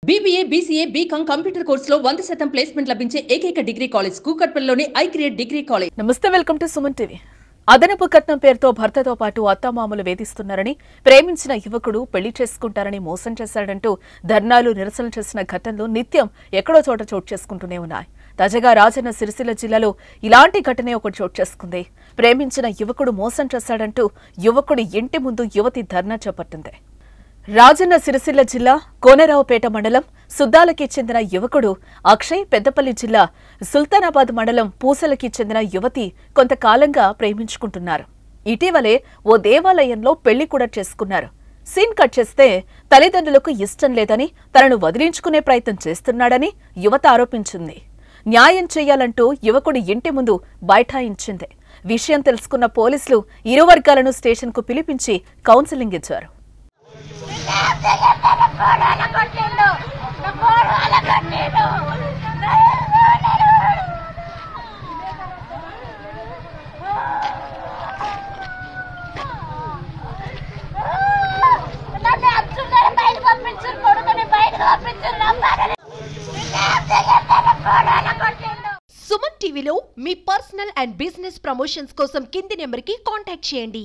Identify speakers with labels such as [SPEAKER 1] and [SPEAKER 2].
[SPEAKER 1] BBA, BCA, BCom computer కోర్సులో 100% placement లభించే ఏకైక డిగ్రీ కాలేజ్ కూకట్పల్లిలోని ఐక్రియేట్ డిగ్రీ కాలేజ్.
[SPEAKER 2] నమస్తే, వెల్కమ్ టు సుమన్ టీవీ. అదనపు కట్నం పేరుతో భర్తతో పాటు అత్తామామలు వేధిస్తున్నారని, ప్రేమించిన యువకుడు పెళ్లి చేసుకుంటారని మోసం చేశాడంటూ ధర్నాలు, నిరసనలు చేసిన ఘటనలు నిత్యం ఎక్కడో చోట చోటు చేసుకుంటూనే ఉన్నాయి. తాజాగా రాజన్న సిరిసిల్ల జిల్లాలో ఇలాంటి ఘటనే ఒకటి చోటు చేసుకుంది. ప్రేమించిన యువకుడు మోసం చేశాడంటూ యువకుడి ఇంటి ముందు యువతి ధర్నా చేపట్టింది. రాజన్న సిరిసిల్ల జిల్లా కోనరావుపేట మండలం సుద్దాలకి చెందిన యువకుడు అక్షయ్, పెద్దపల్లి జిల్లా సుల్తానాబాద్ మండలం పూసలకి చెందిన యువతి కొంతకాలంగా ప్రేమించుకుంటున్నారు. ఇటీవలే ఓ దేవాలయంలో పెళ్లి కూడా చేసుకున్నారు. సీన్ కట్ చేస్తే తల్లిదండ్రులకు ఇష్టం లేదని, తనను వదిలించుకునే ప్రయత్నం చేస్తున్నాడని యువత ఆరోపించింది. న్యాయం చేయాలంటూ యువకుడి ఇంటి ముందు బైఠాయించింది. విషయం తెలుసుకున్న పోలీసులు ఇరు వర్గాలను స్టేషన్కు పిలిపించి కౌన్సిలింగ్ ఇచ్చారు.
[SPEAKER 3] సుమన్ టీవీలో మీ పర్సనల్ అండ్ బిజినెస్ ప్రమోషన్స్ కోసం కింది నెంబర్కి కాంటాక్ట్ చేయండి.